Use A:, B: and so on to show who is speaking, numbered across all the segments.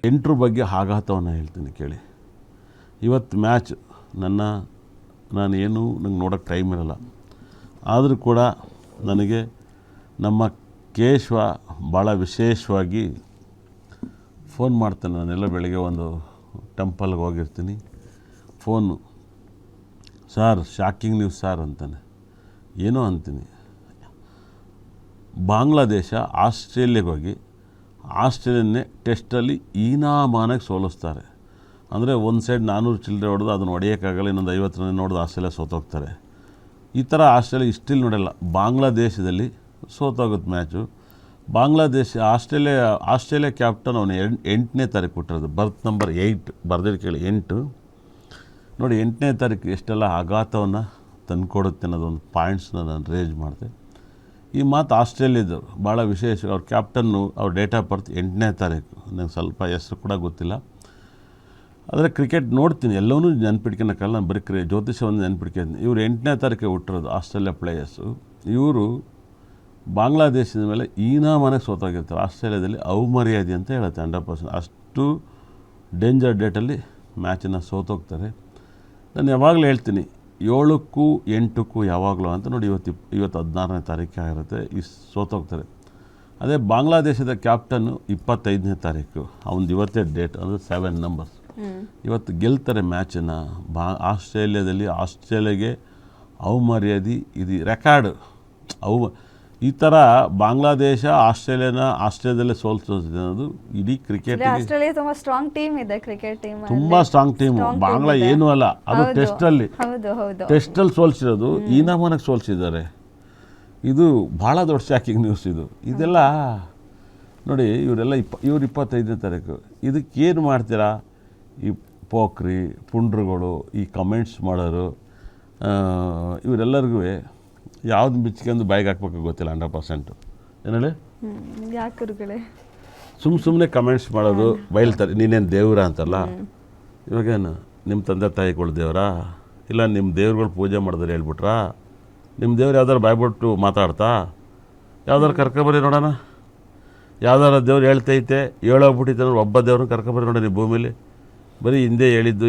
A: ಎಂಟ್ರ ಬಗ್ಗೆ ಆಘಾತವನ್ನು ಹೇಳ್ತೀನಿ ಕೇಳಿ. ಇವತ್ತು ಮ್ಯಾಚ್ ನಾನೇನು ನಂಗೆ ನೋಡೋಕ್ಕೆ ಟೈಮ್ ಇರಲ್ಲ, ಆದರೂ ಕೂಡ ನನಗೆ ನಮ್ಮ ಕೇಶವ ಭಾಳ ವಿಶೇಷವಾಗಿ ಫೋನ್ ಮಾಡ್ತಾನೆ. ನಾನೆಲ್ಲ ಬೆಳಗ್ಗೆ ಒಂದು ಟೆಂಪಲ್ಗೆ ಹೋಗಿರ್ತೀನಿ, phone, sir shocking news sir ಅಂತಾನೆ. ಏನೋ ಅಂತೀನಿ, ಬಾಂಗ್ಲಾದೇಶ ಆಸ್ಟ್ರೇಲಿಯಾಗೆ ಹೋಗಿ ಆಸ್ಟ್ರೇಲಿಯನ್ನೇ ಟೆಸ್ಟಲ್ಲಿ ಹೀನಾಮಾನಕ್ಕೆ ಸೋಲಿಸ್ತಾರೆ. ಅಂದರೆ ಒಂದು ಸೈಡ್ 400 ಚಿಲ್ಲರೆ ಹೊಡೆದು ಅದನ್ನು ಹೊಡೆಯೋಕ್ಕಾಗಲ್ಲ, ಇನ್ನೊಂದು 50 ರನ್ ನೋಡಿದು ಆಸ್ಟ್ರೇಲಿಯಾ ಸೋತೋಗ್ತಾರೆ. ಈ ಥರ ಆಸ್ಟ್ರೇಲಿಯಾ ಇಷ್ಟಿಲ್ಲಿ ನೋಡಲ್ಲ, ಬಾಂಗ್ಲಾದೇಶದಲ್ಲಿ ಸೋತೋಗುತ್ತೆ ಮ್ಯಾಚು. ಆಸ್ಟ್ರೇಲಿಯಾ ಕ್ಯಾಪ್ಟನ್ ಅವನು 8ನೇ ತಾರೀಕು ಕೊಟ್ಟಿರೋದು, ಬರ್ತ್ ನಂಬರ್ 8 ಬರ್ದಿದ್ದು ಕೇಳಿ 8 ನೋಡಿ. 8ನೇ ತಾರೀಕು ಎಷ್ಟೆಲ್ಲ ಆಘಾತವನ್ನು ತಂದುಕೊಡುತ್ತೆ ಅನ್ನೋದೊಂದು ಪಾಯಿಂಟ್ಸ್ನ ನಾನು ರೇಜ್ ಮಾಡಿದೆ. ಈ ಮಾತು ಆಸ್ಟ್ರೇಲಿಯಾದವರು ಭಾಳ ವಿಶೇಷ. ಅವ್ರ ಕ್ಯಾಪ್ಟನ್ನು ಅವ್ರ ಡೇಟ್ ಆಫ್ ಬರ್ತ್ 8ನೇ ತಾರೀಕು, ನನಗೆ ಸ್ವಲ್ಪ ಹೆಸರು ಕೂಡ ಗೊತ್ತಿಲ್ಲ. ಆದರೆ ಕ್ರಿಕೆಟ್ ನೋಡ್ತೀನಿ, ಎಲ್ಲವನ್ನೂ ನೆನ್ಪಿಟ್ಕೊಳಕ್ಕಲ್ಲ, ನಾನು ಬರೀ ಜ್ಯೋತಿಷವನ್ನು ನೆನ್ಪಿಟ್ಕೊತೀನಿ. ಇವರು 8ನೇ ತಾರೀಕಿಗೆ ಹುಟ್ಟಿರೋದು ಆಸ್ಟ್ರೇಲಿಯಾ ಪ್ಲೇಯರ್ಸು. ಇವರು ಬಾಂಗ್ಲಾದೇಶದ ಮೇಲೆ ಹೀನಾಮಾನಕ್ಕೆ ಸೋತೋಗಿರ್ತಾರೆ. ಆಸ್ಟ್ರೇಲಿಯಾದಲ್ಲಿ ಅವಮರ್ಯಾದೆ ಅಂತ ಹೇಳುತ್ತೆ 100%. ಅಷ್ಟು ಡೇಂಜರ್ ಡೇಟಲ್ಲಿ ಮ್ಯಾಚನ್ನು ಸೋತೋಗ್ತಾರೆ. ನಾನು ಯಾವಾಗಲೂ ಹೇಳ್ತೀನಿ 7ಕ್ಕೂ 8ಕ್ಕೂ ಯಾವಾಗಲೂ ಅಂತ ನೋಡಿ. ಇವತ್ತು 16ನೇ ತಾರೀಕು ಆಗಿರುತ್ತೆ, ಸೋತೋಗ್ತಾರೆ. ಅದೇ ಬಾಂಗ್ಲಾದೇಶದ ಕ್ಯಾಪ್ಟನ್ನು 25ನೇ ತಾರೀಕು, ಅವನದು ಇವತ್ತೇ ಡೇಟ್, ಅಂದರೆ 7 ನಂಬರ್ಸ್. ಇವತ್ತು ಗೆಲ್ತಾರೆ ಮ್ಯಾಚನ್ನು. ಆಸ್ಟ್ರೇಲಿಯಾಗೆ ಅವಮರ್ಯಾದೆ, ಇದು ರೆಕಾರ್ಡ್. ಈ ಥರ ಬಾಂಗ್ಲಾದೇಶ ಆಸ್ಟ್ರೇಲಿಯಾದಲ್ಲೇ ಸೋಲ್ಸೋದು ಅನ್ನೋದು ಇಡೀ ಕ್ರಿಕೆಟ್.
B: ಆಸ್ಟ್ರೇಲಿಯಾ ತುಂಬ ಸ್ಟ್ರಾಂಗ್ ಟೀಮ್ ಇದೆ, ಕ್ರಿಕೆಟ್ ಟೀಮ್
A: ತುಂಬ ಸ್ಟ್ರಾಂಗ್ ಟೀಮ್. ಬಾಂಗ್ಲಾ ಏನೂ ಅಲ್ಲ, ಅದು ಟೆಸ್ಟಲ್ಲಿ ಸೋಲ್ಸಿರೋದು, ಹೀನಾಮಾನಕ್ಕೆ ಸೋಲ್ಸಿದ್ದಾರೆ. ಇದು ಭಾಳ ದೊಡ್ಡ ಶಾಕಿಂಗ್ ನ್ಯೂಸ್ ಇದು. ಇದೆಲ್ಲ ನೋಡಿ, ಇವರು 25ನೇ ತಾರೀಕು. ಇದಕ್ಕೇನು ಮಾಡ್ತೀರಾ ಈ ಪೋಖ್ರಿ ಪುಂಡ್ರುಗಳು, ಈ ಕಮೆಂಟ್ಸ್ ಮಾಡೋರು, ಇವರೆಲ್ಲರಿಗೂ ಯಾವ್ದು ಬಿಚ್ಕೊಂಡು ಬಾಯಿಗೆ ಹಾಕ್ಬೇಕು ಗೊತ್ತಿಲ್ಲ 100%. ಏನು ಹೇಳಿ,
B: ಯಾಕರುಗಳೇ
A: ಸುಮ್ಮನೆ ಕಮೆಂಟ್ಸ್ ಮಾಡೋದು, ಬಯಲ್ತಾರೆ. ನೀನೇನು ದೇವ್ರ ಅಂತಲ್ಲ, ಇವಾಗೇನು ನಿಮ್ಮ ತಂದೆ ತಾಯಿಗಳು ದೇವರಾ, ಇಲ್ಲ ನಿಮ್ಮ ದೇವ್ರುಗಳು ಪೂಜೆ ಮಾಡಿದ್ರೆ ಹೇಳ್ಬಿಟ್ರಾ, ನಿಮ್ಮ ದೇವ್ರು ಯಾವ್ದಾರು ಬಾಯ್ಬಿಟ್ಟು ಮಾತಾಡ್ತಾ, ಯಾವ್ದಾರು ಕರ್ಕೊಬರಿ ನೋಡೋಣ. ಯಾವ್ದಾರು ದೇವ್ರು ಹೇಳ್ತೈತೆ, ಹೇಳೋಗ್ಬಿಟ್ಟಿದ್ದೆ ಅಂದ್ರೆ ಒಬ್ಬ ದೇವ್ರನ್ನ ಕರ್ಕೊಬರಿ ನೋಡೋಣ. ಈ ಭೂಮಿಲಿ ಬರೀ ಹಿಂದೆ ಹೇಳಿದ್ದು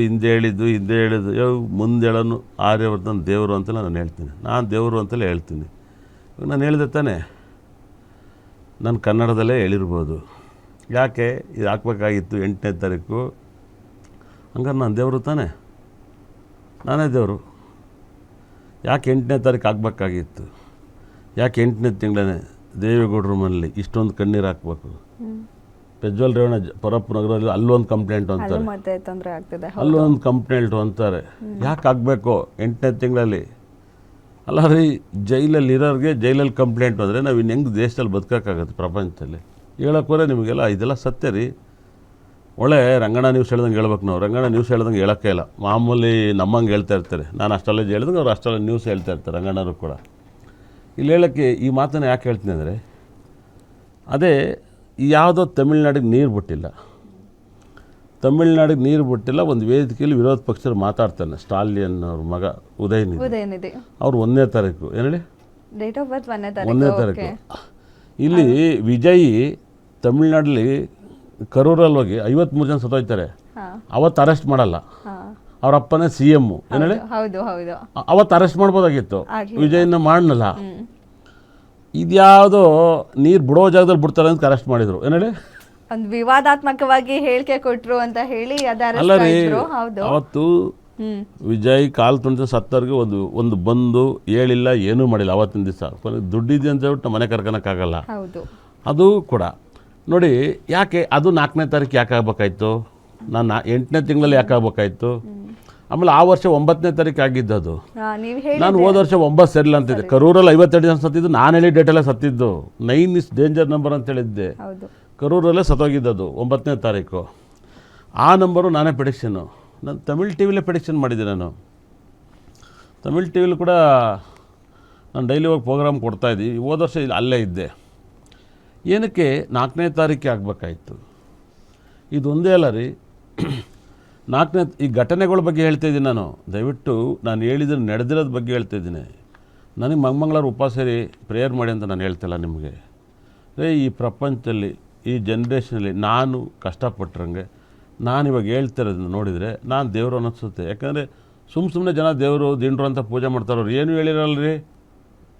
A: ಮುಂದೆ ಹೇಳೋನು ಆರ್ಯವರ್ಧನ್ ದೇವರು ಅಂತೆಲ್ಲ ನಾನು ಹೇಳ್ತೀನಿ. ನಾನು ದೇವರು ಅಂತಲೇ ಹೇಳ್ತೀನಿ. ನಾನು ಹೇಳಿದೆ ತಾನೆ, ನಾನು ಕನ್ನಡದಲ್ಲೇ ಹೇಳಿರ್ಬೋದು. ಯಾಕೆ ಇದು ಹಾಕ್ಬೇಕಾಗಿತ್ತು 8ನೇ ತಾರೀಕು? ಹಂಗಾರೆ ನಾನು ದೇವರು ತಾನೆ, ನಾನೇ ದೇವರು. ಯಾಕೆ 8ನೇ ತಾರೀಕು ಆಗಬೇಕಾಗಿತ್ತು? ಯಾಕೆ 8ನೇ ತಿಂಗಳೇ ದೇವೇಗೌಡರ ಮನೇಲಿ ಇಷ್ಟೊಂದು ಕಣ್ಣೀರು ಹಾಕ್ಬೇಕು? ಪ್ರಜ್ವಲ್ ರೇವಣ್ಣ ಪರಪ್ಪ ನಗರದಲ್ಲಿ ಅಲ್ಲೊಂದು ಕಂಪ್ಲೇಂಟ್ ಅಂತಾರೆ, ಅಲ್ಲೊಂದು ಕಂಪ್ಲೇಂಟ್ ಅಂತಾರೆ. ಯಾಕೆ ಆಗಬೇಕು 8ನೇ ತಿಂಗಳಲ್ಲಿ? ಅಲ್ಲ ರೀ, ಜೈಲಲ್ಲಿ ಇರೋರಿಗೆ ಜೈಲಲ್ಲಿ ಕಂಪ್ಲೇಂಟ್ ಅಂದರೆ ನಾವು ಇನ್ನು ಹೆಂಗೆ ದೇಶದಲ್ಲಿ ಬದುಕೋಕ್ಕಾಗತ್ತೆ ಪ್ರಪಂಚದಲ್ಲಿ? ಹೇಳೋಕ್ಕೋರೆ ನಿಮಗೆಲ್ಲ ಇದೆಲ್ಲ ಸತ್ಯ ರೀ. ಒಳ್ಳೆ ರಂಗಣ್ಣ ನ್ಯೂಸ್ ಹೇಳ್ದಂಗೆ ಹೇಳ್ಬೇಕು ನಾವು. ರಂಗಣ್ಣ ನ್ಯೂಸ್ ಹೇಳ್ದಂಗೆ ಹೇಳೋಕ್ಕೇ ಇಲ್ಲ, ಮಾಮೂಲಿ ನಮ್ಮಂಗೆ ಹೇಳ್ತಾ ಇರ್ತಾರೆ. ನಾನು ಅಷ್ಟೆಲ್ಲ ಹೇಳ್ದಂಗೆ ಅವ್ರು ಅಷ್ಟೆಲ್ಲ ನ್ಯೂಸ್ ಹೇಳ್ತಾ ಇರ್ತಾರೆ, ರಂಗಣ್ಣರು ಕೂಡ. ಇಲ್ಲಿ ಹೇಳೋಕ್ಕೆ ಈ ಮಾತನ್ನು ಯಾಕೆ ಹೇಳ್ತೀನಿ ಅಂದರೆ, ಅದೇ ಯಾವುದೋ ತಮಿಳ್ನಾಡಿಗೆ ನೀರು ಬಿಟ್ಟಿಲ್ಲ, ಒಂದು ವೇದಿಕೆಯಲ್ಲಿ ವಿರೋಧ ಪಕ್ಷರು ಮಾತಾಡ್ತಾನೆ. ಸ್ಟಾಲಿನ್ ಅವ್ರ ಮಗ ಉದಯನಿಧಿ, ಅವ್ರು 1ನೇ ತಾರೀಕು. ಏನು ಹೇಳಿ,
B: ಡೇಟ್ ಆಫ್ ಬರ್ತ್ 1ನೇ
A: ತಾರೀಕು. ಇಲ್ಲಿ ವಿಜಯ್ ತಮಿಳ್ನಾಡಲ್ಲಿ ಕರೂರಲ್ಲಿ ಹೋಗಿ 53 ಜನ ಸತ್ತೋಯ್ತಾರೆ. ಅವತ್ತು ಅರೆಸ್ಟ್ ಮಾಡಲ್ಲ, ಅವ್ರ ಅಪ್ಪನೇ CM. ಏನು ಹೇಳಿ, ಅವತ್ತು ಅರೆಸ್ಟ್ ಮಾಡ್ಬೋದಾಗಿತ್ತು, ವಿಜಯನ ಮಾಡನಲ್ಲ. ಇದ್ಯಾವುದೋ ನೀರು ಬಿಡೋ ಜಾಗದಲ್ಲಿ ಬಿಡ್ತಾರೆ ಅಂತ ಅರೆಸ್ಟ್ ಮಾಡಿದ್ರು. ಏನು ಹೇಳಿ,
B: ಒಂದು ವಿವಾದಾತ್ಮಕವಾಗಿ ಹೇಳಿಕೆ ಕೊಟ್ಟರು ಅಂತ ಹೇಳಿ
A: ಅಲ್ಲ ರೀ. ಅವತ್ತು ವಿಜಯ್ ಕಾಲು ತುಂಡಿದ ಸತ್ತವ್ರಿಗೆ ಒಂದು ಬಂದು ಹೇಳಿಲ್ಲ, ಏನೂ ಮಾಡಿಲ್ಲ ಅವತ್ತಿನ ದಿವಸ. ದುಡ್ಡಿದೆ ಅಂತ ಹೇಳ್ಬಿಟ್ಟು ಮನೆ ಕರ್ಕೊಳಕ್ಕಾಗಲ್ಲ. ಅದು ಕೂಡ ನೋಡಿ, ಯಾಕೆ ಅದು 4ನೇ ತಾರೀಕು ಯಾಕೆ ಆಗ್ಬೇಕಾಯ್ತು? ನಾನು 8ನೇ ತಿಂಗಳಲ್ಲಿ ಯಾಕೆ ಆಗ್ಬೇಕಾಯ್ತು? ಆಮೇಲೆ ಆ ವರ್ಷ 9ನೇ ತಾರೀಕು ಆಗಿದ್ದದು. ನಾನು ಹೋದ ವರ್ಷ 9 ಸರಿಲ್ಲ ಅಂತಿದ್ದೆ. ಕರೂರಲ್ಲಿ 52 ಜನ ಸತ್ತಿದ್ದು, ನಾನು ಹೇಳಿ ಡೇಟಲ್ಲೇ ಸತ್ತಿದ್ದು. 9 ಇಸ್ ಡೇಂಜರ್ ನಂಬರ್ ಅಂತ ಹೇಳಿದ್ದೆ. ಕರೂರಲ್ಲೇ ಸತ್ತೋಗಿದ್ದದು 9ನೇ ತಾರೀಕು. ಆ ನಂಬರು ನಾನೇ ಪ್ರೆಡಿಕ್ಷನ್ನು. ನಾನು ತಮಿಳ್ ಟಿ ವಿಲೇ ಪ್ರೆಡಿಕ್ಷನ್ ಮಾಡಿದ್ದೆ. ನಾನು ತಮಿಳ್ ಟಿ ವಿಲಿ ಕೂಡ ನಾನು ಡೈಲಿ ಹೋಗಿ ಪ್ರೋಗ್ರಾಮ್ ಕೊಡ್ತಾಯಿದ್ದೆ. ಹೋದ ವರ್ಷ ಅಲ್ಲೇ ಇದ್ದೆ. ಏನಕ್ಕೆ 4ನೇ ತಾರೀಕೆ ಆಗಬೇಕಾಯ್ತು? ಇದೊಂದೇ ಅಲ್ಲ ರೀ. 4ನೇ ಈ ಘಟನೆಗಳ ಬಗ್ಗೆ ಹೇಳ್ತಾಯಿದ್ದೀನಿ ನಾನು. ದಯವಿಟ್ಟು ನಾನು ಹೇಳಿದ್ರೆ ನಡೆದಿರೋದ್ರ ಬಗ್ಗೆ ಹೇಳ್ತಾಯಿದ್ದೀನಿ. ನನಗೆ ಮಂಗಳವಾರ ಉಪವಾಸ ಸೇರಿ ಪ್ರೇಯರ್ ಮಾಡಿ ಅಂತ ನಾನು ಹೇಳ್ತಿಲ್ಲ ನಿಮಗೆ. ಈ ಪ್ರಪಂಚದಲ್ಲಿ ಈ ಜನ್ರೇಷನಲ್ಲಿ ನಾನು ಕಷ್ಟಪಟ್ಟರಂಗೆ ನಾನು ಇವಾಗ ಹೇಳ್ತಿರೋದನ್ನ ನೋಡಿದರೆ ನಾನು ದೇವರು ಅನ್ನಿಸುತ್ತೆ. ಯಾಕಂದರೆ ಸುಮ್ಮನೆ ಜನ ದೇವರು ದಿಂಡ್ರು ಅಂತ ಪೂಜೆ ಮಾಡ್ತಾರವ್ರು ಏನು ಹೇಳಿರಲ್ರಿ.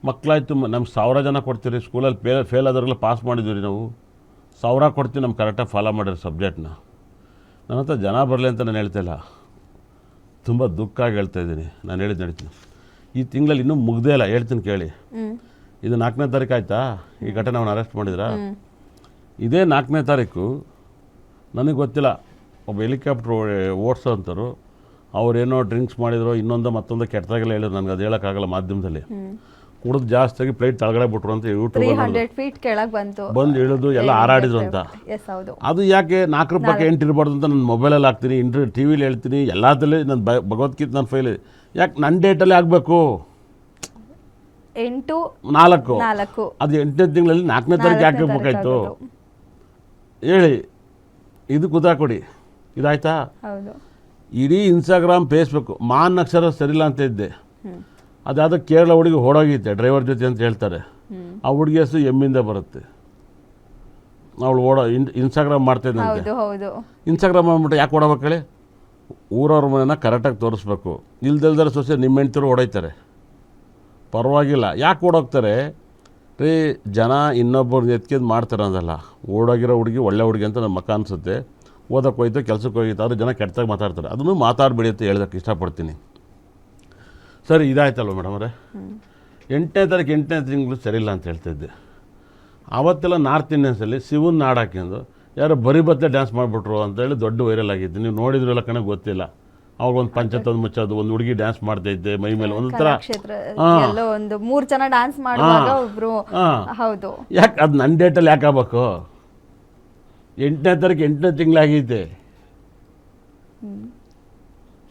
A: ಮಕ್ಕಳಾಯ್ತು ನಮ್ಗೆ 1000 ಜನ ಕೊಡ್ತೀರಿ, ಸ್ಕೂಲಲ್ಲಿ ಫೇಲ್ ಆದವ್ರಿಗೆಲ್ಲ ಪಾಸ್ ಮಾಡಿದ್ವಿ ನಾವು, 1000 ಕೊಡ್ತೀವಿ ನಮ್ಗೆ ಕರೆಕ್ಟಾಗಿ ಫಾಲೋ ಮಾಡಿರೋ ಸಬ್ಜೆಕ್ಟ್ನ. ನನ್ನ ಹತ್ರ ಜನ ಬರಲಿ ಅಂತ ನಾನು ಹೇಳ್ತಾಯಿಲ್ಲ, ತುಂಬ ದುಃಖ ಆಗಿ ಹೇಳ್ತಾಯಿದ್ದೀನಿ. ನಾನು ಹೇಳಿದ್ದು ನಡೀತೀನಿ. ಈ ತಿಂಗಳಲ್ಲಿ ಇನ್ನೂ ಮುಗ್ದೇ ಇಲ್ಲ, ಹೇಳ್ತೀನಿ ಕೇಳಿ. ಇದು 4ನೇ ತಾರೀಕು ಆಯಿತಾ ಈ ಘಟನೆ ಅವನು ಅರೆಸ್ಟ್ ಮಾಡಿದ್ರ. ಇದೇ 4ನೇ ತಾರೀಕು ನನಗೆ ಗೊತ್ತಿಲ್ಲ, ಒಬ್ಬ ಹೆಲಿಕಾಪ್ಟ್ರ್ ಓಡಿಸೋಂಥವ್ರು ಅವ್ರೇನೋ ಡ್ರಿಂಕ್ಸ್ ಮಾಡಿದ್ರು, ಇನ್ನೊಂದು ಮತ್ತೊಂದು ಕೆಟ್ಟದಾಗೆಲ್ಲ ಹೇಳಿದ್ರು. ನನಗೆ ಅದು ಹೇಳೋಕ್ಕಾಗಲ್ಲ, ಮಾಧ್ಯಮದಲ್ಲಿ ಕುಡಿದು ಜಾಸ್ತಿಯಾಗಿ ಪ್ಲೇಟ್ ತಳಗಡೆ ಬಿಟ್ರು ಅಂತ ಯೂಟ್ಯೂಬ್
B: 300 ಫೀಟ್ ಕೆಳಗೆ ಬಂದು
A: ಇಳಿದು ಎಲ್ಲ ಹಾರಾಡಿದ್ರು ಅಂತ. ಅದು ಯಾಕೆ 4 ರೂಪಾಯಿಗೆ 8 ಇರಬಾರ್ದು ಅಂತ ನಾನು ಮೊಬೈಲಲ್ಲಿ ಹಾಕ್ತೀನಿ, ಟಿ ವಿಲಿ ಹೇಳ್ತೀನಿ, ಎಲ್ಲದಲ್ಲೇ ನನ್ನ ಭಗವದ್ಗೀತೆ ನನ್ನ ಫೈಲ್. ಯಾಕೆ ನನ್ನ ಡೇಟಲ್ಲಿ ಆಗಬೇಕು? 8/4 ಅದು 8ನೇ ತಿಂಗಳಲ್ಲಿ 4ನೇ ತಾರೀಕು ಯಾಕೆ ಬೇಕಾಯ್ತು ಹೇಳಿ? ಇದು ಕುದಾ ಕೊಡಿ. ಇದಾಯ್ತಾ? ಇಡೀ ಇನ್ಸ್ಟಾಗ್ರಾಮ್ ಫೇಸ್ಬುಕ್ ಮಾನ್ ಅಕ್ಷರ ಸರಿಲ್ಲ ಅಂತ ಇದ್ದೆ. ಅದಾದ ಕೇರಳ ಹುಡುಗಿ ಓಡೋಗಿತ್ತೆ ಡ್ರೈವರ್ ಜೊತೆ ಅಂತ ಹೇಳ್ತಾರೆ. ಆ ಹುಡುಗಿ ಹೆಸರು ಎಮ್ಮಿಂದ ಬರುತ್ತೆ. ಅವಳು ಇನ್ಸ್ಟಾಗ್ರಾಮ್ ಮಾಡ್ತಾಯಿದ್ದಂತೆ. ಇನ್ಸ್ಟಾಗ್ರಾಮ್ ಮಾಡ್ಬಿಟ್ಟು ಯಾಕೆ ಓಡಬೇಕು ಹೇಳಿ? ಊರವ್ರ ಮನೆನ ಕರೆಕ್ಟಾಗಿ ತೋರಿಸ್ಬೇಕು. ಇಲ್ದಲ್ದಾರೆ ಸೊಸೆ ನಿಮ್ಮ ಹೆಂಡ್ತಿರು ಓಡೋಯ್ತಾರೆ, ಪರವಾಗಿಲ್ಲ. ಯಾಕೆ ಓಡೋಗ್ತಾರೆ ರೀ? ಜನ ಇನ್ನೊಬ್ಬರು ಎತ್ಕೊಂಡು ಮಾಡ್ತಾರೆ ಅಂದಲ್ಲ. ಓಡೋಗಿರೋ ಹುಡುಗಿ ಒಳ್ಳೆ ಹುಡುಗಿ ಅಂತ ನಮ್ಮ ಮಕ್ಕ ಅನಿಸುತ್ತೆ. ಓದಕ್ಕೆ ಹೋಯ್ತು, ಕೆಲಸಕ್ಕೆ ಹೋಗಿತ್ತು, ಆದರೆ ಜನ ಕೆಟ್ಟದಾಗಿ ಮಾತಾಡ್ತಾರೆ. ಅದನ್ನು ಮಾತಾಡಬೇಡಿ ಅಂತ ಹೇಳೋದಕ್ಕೆ ಇಷ್ಟಪಡ್ತೀನಿ. ಸರಿ, ಇದಾಯ್ತಲ್ವ ಮೇಡಮ್ ಅವರೇ? 8ನೇ ತಾರೀಕು 8ನೇ ತಿಂಗಳು ಸರಿಯಿಲ್ಲ ಅಂತ ಹೇಳ್ತಾಯಿದ್ದೆ. ಆವತ್ತೆಲ್ಲ ನಾರ್ತ್ ಇಂಡಿಯನ್ಸಲ್ಲಿ ಶಿವನ್ ಹಾಡು ಹಾಕ್ಯಂದು ಯಾರೋ ಬರೀ ಬತ್ತೆ ಡ್ಯಾನ್ಸ್ ಮಾಡಿಬಿಟ್ರು ಅಂತೇಳಿ ದೊಡ್ಡ ವೈರಲ್ ಆಗಿತ್ತು. ನೀವು ನೋಡಿದ್ರಲ್ಲ ಕಣೆ, ಗೊತ್ತಿಲ್ಲ. ಅವಾಗ ಒಂದು ಪಂಚತಂದು ಮುಚ್ಚೋದು, ಒಂದು ಹುಡುಗಿ ಡ್ಯಾನ್ಸ್ ಮಾಡ್ತಾ ಇದ್ದೆ ಮೈ ಮೇಲೆ ಒಂಥರ.
B: ಒಂದು 3 ಜನ ಡ್ಯಾನ್ಸ್ ಮಾಡುವಾಗ ಒಬ್ರು. ಹೌದು,
A: ಯಾಕೆ ಅದು ನನ್ನ ಡೇಟಲ್ಲಿ ಯಾಕೆ ಆಗಬೇಕು? 8ನೇ ತಾರೀಕು 8ನೇ ತಿಂಗಳಾಗೈತೆ.